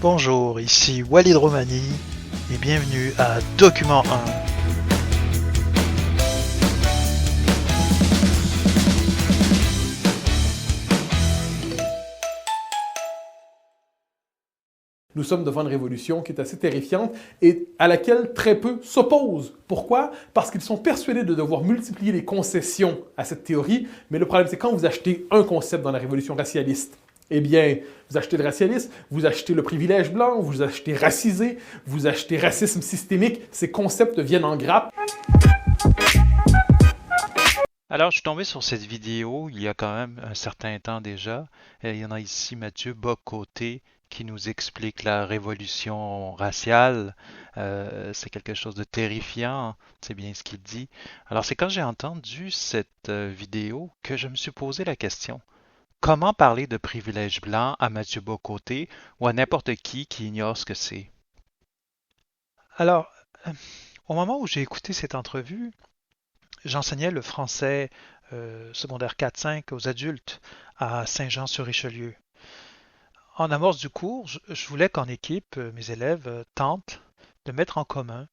Bonjour, ici Walid Romani et bienvenue à Document 1. Nous sommes devant une révolution qui est assez terrifiante et à laquelle très peu s'opposent. Pourquoi? Parce qu'ils sont persuadés de devoir multiplier les concessions à cette théorie, mais le problème c'est quand vous achetez un concept dans la révolution racialiste, eh bien, vous achetez le racialisme, vous achetez le privilège blanc, vous achetez racisé, vous achetez racisme systémique, ces concepts viennent en grappe. Alors, je suis tombé sur cette vidéo il y a quand même un certain temps déjà. Il y en a ici Mathieu Bock-Côté qui nous explique la révolution raciale. C'est quelque chose de terrifiant, c'est bien ce qu'il dit. Alors, c'est quand j'ai entendu cette vidéo que je me suis posé la question. Comment parler de privilège blanc à Mathieu Bock-Côté ou à n'importe qui ignore ce que c'est? Alors, au moment où j'ai écouté cette entrevue, j'enseignais le français secondaire 4-5 aux adultes à Saint-Jean-sur-Richelieu. En amorce du cours, je voulais qu'en équipe, mes élèves tentent de mettre en commun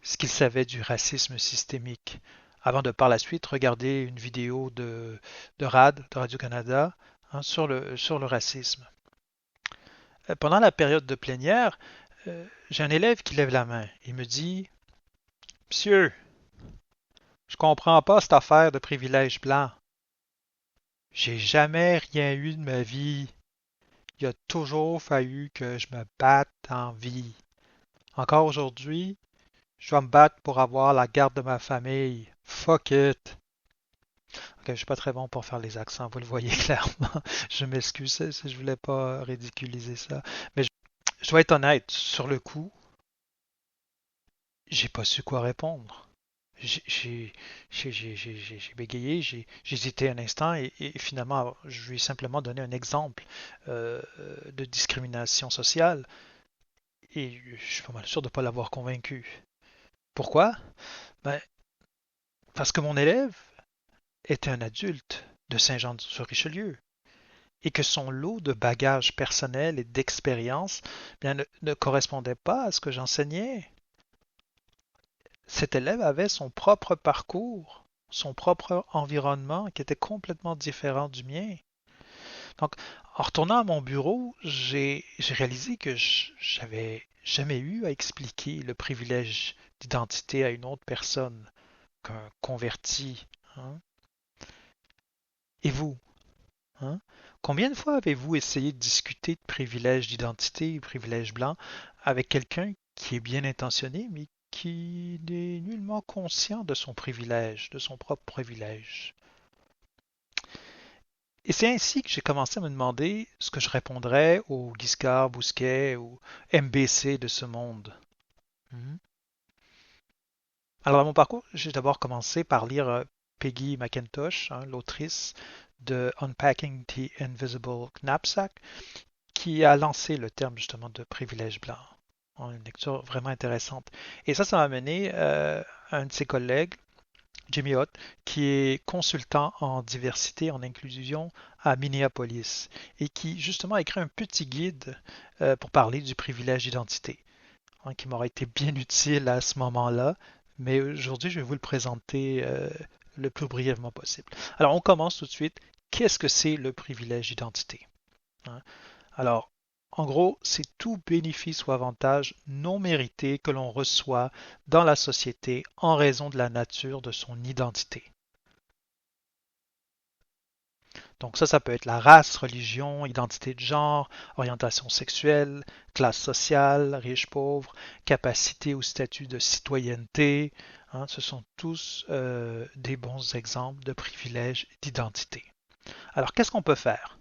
ce qu'ils savaient du racisme systémique, avant de par la suite regarder une vidéo de RAD, de Radio-Canada, hein, sur le racisme. Pendant la période de plénière, j'ai un élève qui lève la main. Il me dit, Monsieur, je comprends pas cette affaire de privilège blanc. J'ai jamais rien eu de ma vie. Il a toujours fallu que je me batte en vie. Encore aujourd'hui, je dois me battre pour avoir la garde de ma famille. Fuck it. Ok, je suis pas très bon pour faire les accents, vous le voyez clairement. Je m'excuse si je voulais pas ridiculiser ça. Mais je dois être honnête, sur le coup, j'ai pas su quoi répondre. J'ai bégayé, j'ai hésité un instant et finalement, je lui ai simplement donné un exemple de discrimination sociale et je suis pas mal sûr de ne pas l'avoir convaincu. Pourquoi? Ben, parce que mon élève était un adulte de Saint-Jean-sur-Richelieu et que son lot de bagages personnels et d'expérience ne correspondait pas à ce que j'enseignais. Cet élève avait son propre parcours, son propre environnement qui était complètement différent du mien. Donc, en retournant à mon bureau, j'ai réalisé que j'avais jamais eu à expliquer le privilège d'identité à une autre personne qu'un converti. Hein. Et vous, hein? Combien de fois avez-vous essayé de discuter de privilège d'identité et privilège blanc avec quelqu'un qui est bien intentionné, mais qui n'est nullement conscient de son privilège, de son propre privilège? Et c'est ainsi que j'ai commencé à me demander ce que je répondrais aux Giscard, Bousquet ou MBC de ce monde. Mhm. Alors, dans mon parcours, j'ai d'abord commencé par lire Peggy McIntosh, hein, l'autrice de Unpacking the Invisible Knapsack, qui a lancé le terme justement de privilège blanc. Une lecture vraiment intéressante. Et ça m'a mené à un de ses collègues, Jimmy Ott, qui est consultant en diversité, en inclusion à Minneapolis et qui justement a écrit un petit guide pour parler du privilège d'identité, hein, qui m'aurait été bien utile à ce moment-là, mais aujourd'hui je vais vous le présenter le plus brièvement possible. Alors on commence tout de suite. Qu'est-ce que c'est le privilège d'identité? Hein? Alors, en gros, c'est tout bénéfice ou avantage non mérité que l'on reçoit dans la société en raison de la nature de son identité. Donc ça peut être la race, religion, identité de genre, orientation sexuelle, classe sociale, riche, pauvre, capacité ou statut de citoyenneté. Hein, ce sont tous des bons exemples de privilèges d'identité. Alors, qu'est-ce qu'on peut faire?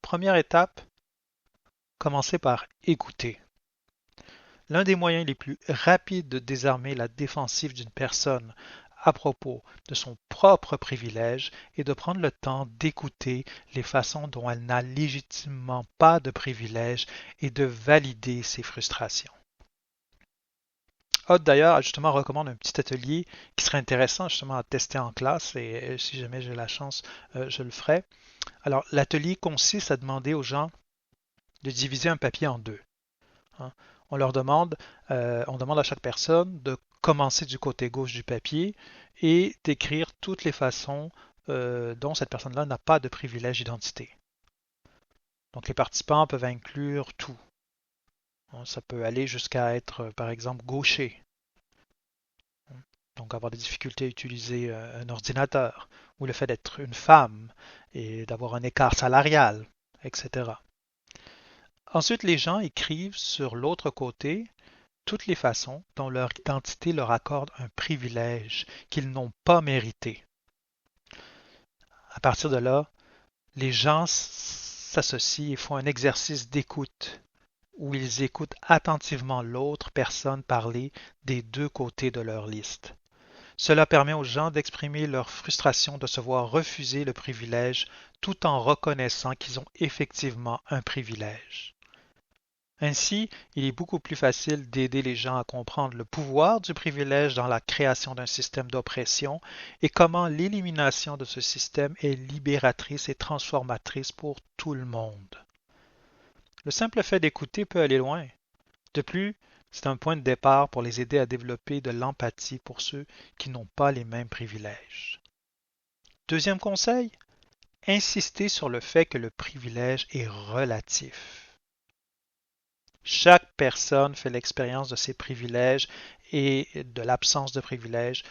Première étape, commencez par écouter. L'un des moyens les plus rapides de désarmer la défensive d'une personne à propos de son propre privilège est de prendre le temps d'écouter les façons dont elle n'a légitimement pas de privilège et de valider ses frustrations. Hot d'ailleurs justement recommande un petit atelier qui serait intéressant justement à tester en classe et si jamais j'ai la chance, je le ferai. Alors l'atelier consiste à demander aux gens de diviser un papier en deux. Hein. On leur demande, on demande à chaque personne de commencer du côté gauche du papier et d'écrire toutes les façons dont cette personne-là n'a pas de privilège d'identité. Donc les participants peuvent inclure tout. Ça peut aller jusqu'à être, par exemple, gaucher. Donc avoir des difficultés à utiliser un ordinateur, ou le fait d'être une femme et d'avoir un écart salarial, etc. Ensuite, les gens écrivent sur l'autre côté toutes les façons dont leur identité leur accorde un privilège qu'ils n'ont pas mérité. À partir de là, les gens s'associent et font un exercice d'écoute où ils écoutent attentivement l'autre personne parler des deux côtés de leur liste. Cela permet aux gens d'exprimer leur frustration de se voir refuser le privilège tout en reconnaissant qu'ils ont effectivement un privilège. Ainsi, il est beaucoup plus facile d'aider les gens à comprendre le pouvoir du privilège dans la création d'un système d'oppression et comment l'élimination de ce système est libératrice et transformatrice pour tout le monde. Le simple fait d'écouter peut aller loin. De plus, c'est un point de départ pour les aider à développer de l'empathie pour ceux qui n'ont pas les mêmes privilèges. Deuxième conseil, insister sur le fait que le privilège est relatif. Chaque personne fait l'expérience de ses privilèges et de l'absence de privilèges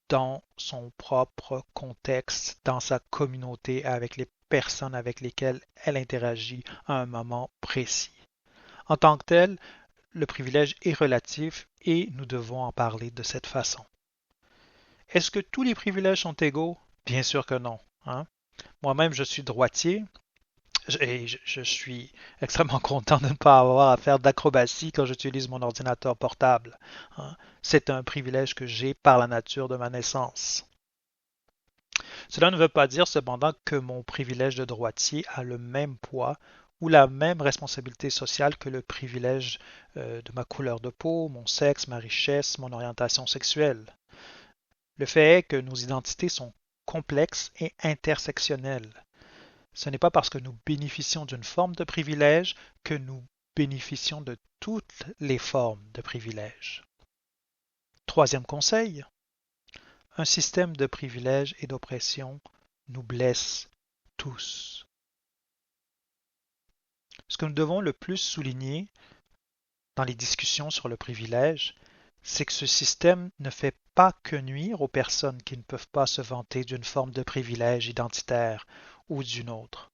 dans son propre contexte, dans sa communauté, avec les personnes avec lesquelles elle interagit à un moment précis. En tant que tel, le privilège est relatif et nous devons en parler de cette façon. Est-ce que tous les privilèges sont égaux? Bien sûr que non. Hein? Moi-même, je suis droitier. Et je suis extrêmement content de ne pas avoir à faire d'acrobatie quand j'utilise mon ordinateur portable. Hein. C'est un privilège que j'ai par la nature de ma naissance. Cela ne veut pas dire cependant que mon privilège de droitier a le même poids ou la même responsabilité sociale que le privilège de ma couleur de peau, mon sexe, ma richesse, mon orientation sexuelle. Le fait est que nos identités sont complexes et intersectionnelles. Ce n'est pas parce que nous bénéficions d'une forme de privilège que nous bénéficions de toutes les formes de privilèges. Troisième conseil, un système de privilèges et d'oppression nous blesse tous. Ce que nous devons le plus souligner dans les discussions sur le privilège, c'est que ce système ne fait pas que nuire aux personnes qui ne peuvent pas se vanter d'une forme de privilège identitaire ou d'une autre.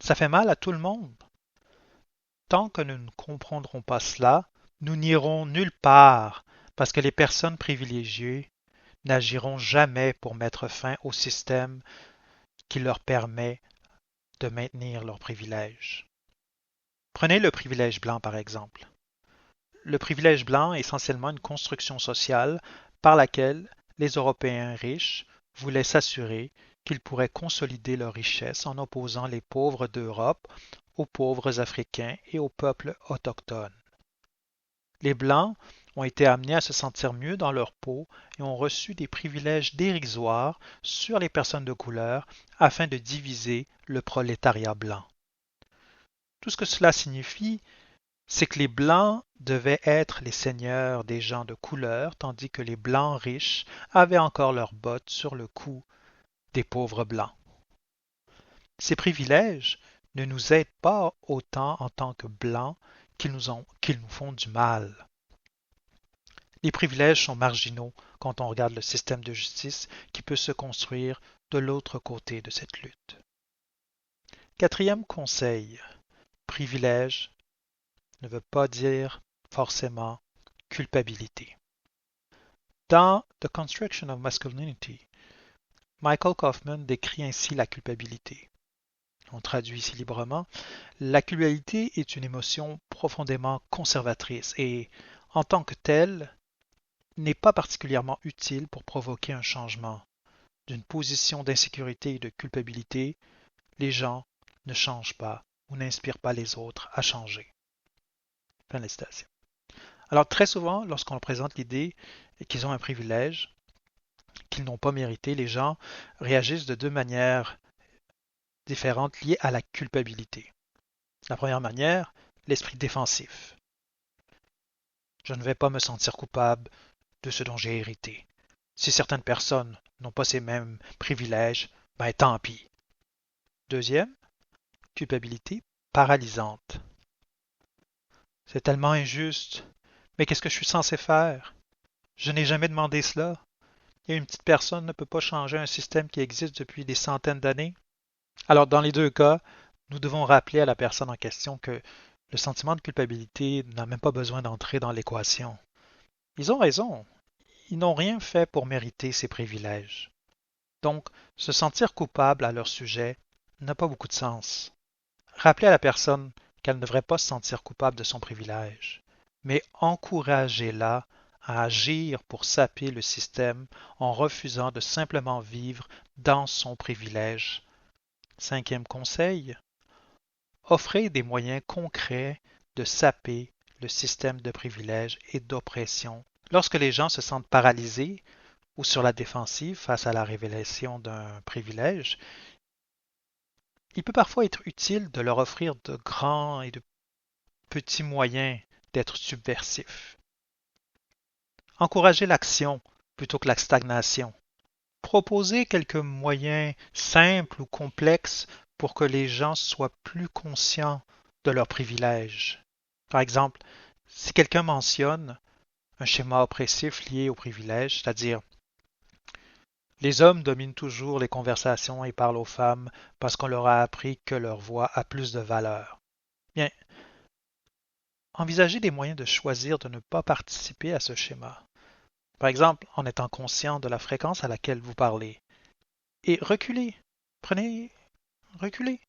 Ça fait mal à tout le monde. Tant que nous ne comprendrons pas cela, nous n'irons nulle part parce que les personnes privilégiées n'agiront jamais pour mettre fin au système qui leur permet de maintenir leurs privilèges. Prenez le privilège blanc par exemple. Le privilège blanc est essentiellement une construction sociale par laquelle les Européens riches voulaient s'assurer qu'ils pourraient consolider leur richesse en opposant les pauvres d'Europe aux pauvres africains et aux peuples autochtones. Les Blancs ont été amenés à se sentir mieux dans leur peau et ont reçu des privilèges dérisoires sur les personnes de couleur afin de diviser le prolétariat blanc. Tout ce que cela signifie, c'est que les Blancs devaient être les seigneurs des gens de couleur, tandis que les Blancs riches avaient encore leurs bottes sur le cou des pauvres Blancs. Ces privilèges ne nous aident pas autant en tant que Blancs qu'ils nous font du mal. Les privilèges sont marginaux quand on regarde le système de justice qui peut se construire de l'autre côté de cette lutte. Quatrième conseil, privilège ne veut pas dire forcément culpabilité. Dans The Construction of Masculinity, Michael Kaufman décrit ainsi la culpabilité. On traduit ici librement, la culpabilité est une émotion profondément conservatrice et, en tant que telle, n'est pas particulièrement utile pour provoquer un changement. D'une position d'insécurité et de culpabilité, les gens ne changent pas ou n'inspirent pas les autres à changer. Fin de la citation. Alors très souvent, lorsqu'on présente l'idée qu'ils ont un privilège, qu'ils n'ont pas mérité, les gens réagissent de deux manières différentes liées à la culpabilité. La première manière, l'esprit défensif. Je ne vais pas me sentir coupable de ce dont j'ai hérité. Si certaines personnes n'ont pas ces mêmes privilèges, ben tant pis. Deuxième, culpabilité paralysante. C'est tellement injuste. Mais qu'est-ce que je suis censé faire? Je n'ai jamais demandé cela. Et une petite personne ne peut pas changer un système qui existe depuis des centaines d'années. Alors, dans les deux cas, nous devons rappeler à la personne en question que le sentiment de culpabilité n'a même pas besoin d'entrer dans l'équation. Ils ont raison. Ils n'ont rien fait pour mériter ces privilèges. Donc, se sentir coupable à leur sujet n'a pas beaucoup de sens. Rappelez à la personne qu'elle ne devrait pas se sentir coupable de son privilège, mais encouragez-la à agir pour saper le système en refusant de simplement vivre dans son privilège. Cinquième conseil, offrez des moyens concrets de saper le système de privilèges et d'oppression. Lorsque les gens se sentent paralysés ou sur la défensive face à la révélation d'un privilège, il peut parfois être utile de leur offrir de grands et de petits moyens d'être subversifs. Encouragez l'action plutôt que la stagnation. Proposez quelques moyens simples ou complexes pour que les gens soient plus conscients de leurs privilèges. Par exemple, si quelqu'un mentionne un schéma oppressif lié au privilège, c'est-à-dire les hommes dominent toujours les conversations et parlent aux femmes parce qu'on leur a appris que leur voix a plus de valeur. Bien, envisagez des moyens de choisir de ne pas participer à ce schéma. Par exemple, en étant conscient de la fréquence à laquelle vous parlez. Et reculez. Reculez.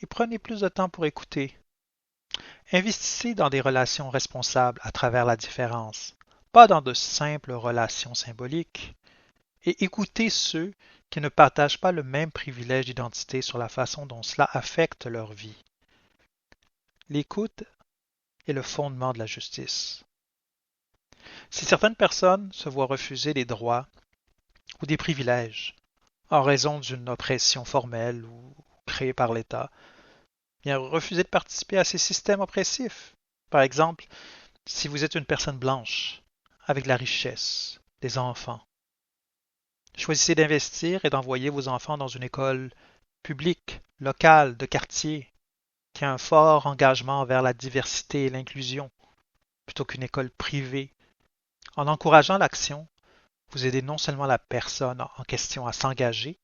Et prenez plus de temps pour écouter. Investissez dans des relations responsables à travers la différence, pas dans de simples relations symboliques. Et écoutez ceux qui ne partagent pas le même privilège d'identité sur la façon dont cela affecte leur vie. L'écoute est le fondement de la justice. Si certaines personnes se voient refuser des droits ou des privilèges en raison d'une oppression formelle ou créée par l'État, bien refuser de participer à ces systèmes oppressifs. Par exemple, si vous êtes une personne blanche, avec de la richesse, des enfants, choisissez d'investir et d'envoyer vos enfants dans une école publique, locale, de quartier, qui a un fort engagement envers la diversité et l'inclusion, plutôt qu'une école privée. En encourageant l'action, vous aidez non seulement la personne en question à s'engager,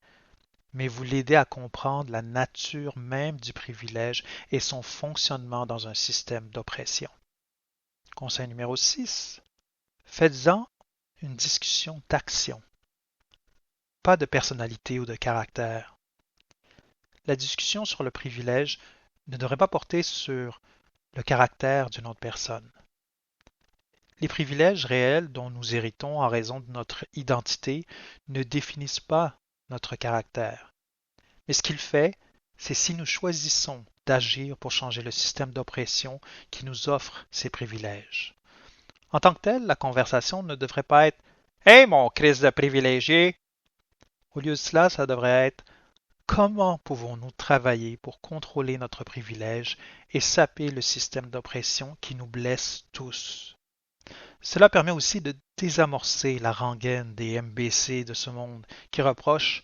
mais vous l'aidez à comprendre la nature même du privilège et son fonctionnement dans un système d'oppression. Conseil numéro 6. Faites-en une discussion d'action, pas de personnalité ou de caractère. La discussion sur le privilège ne devrait pas porter sur le caractère d'une autre personne. Les privilèges réels dont nous héritons en raison de notre identité ne définissent pas notre caractère. Mais ce qu'il fait, c'est si nous choisissons d'agir pour changer le système d'oppression qui nous offre ces privilèges. En tant que tel, la conversation ne devrait pas être « Hey, mon Christ de privilégié! » Au lieu de cela, ça devrait être « Comment pouvons-nous travailler pour contrôler notre privilège et saper le système d'oppression qui nous blesse tous? » Cela permet aussi de désamorcer la rengaine des MBC de ce monde qui reprochent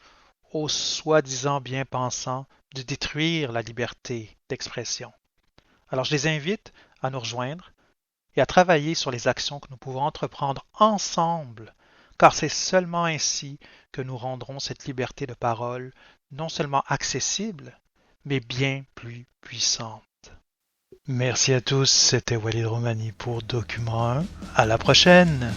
aux soi-disant bien-pensants de détruire la liberté d'expression. Alors je les invite à nous rejoindre et à travailler sur les actions que nous pouvons entreprendre ensemble, car c'est seulement ainsi que nous rendrons cette liberté de parole non seulement accessible, mais bien plus puissante. Merci à tous, c'était Walid Romani pour Document 1. À la prochaine!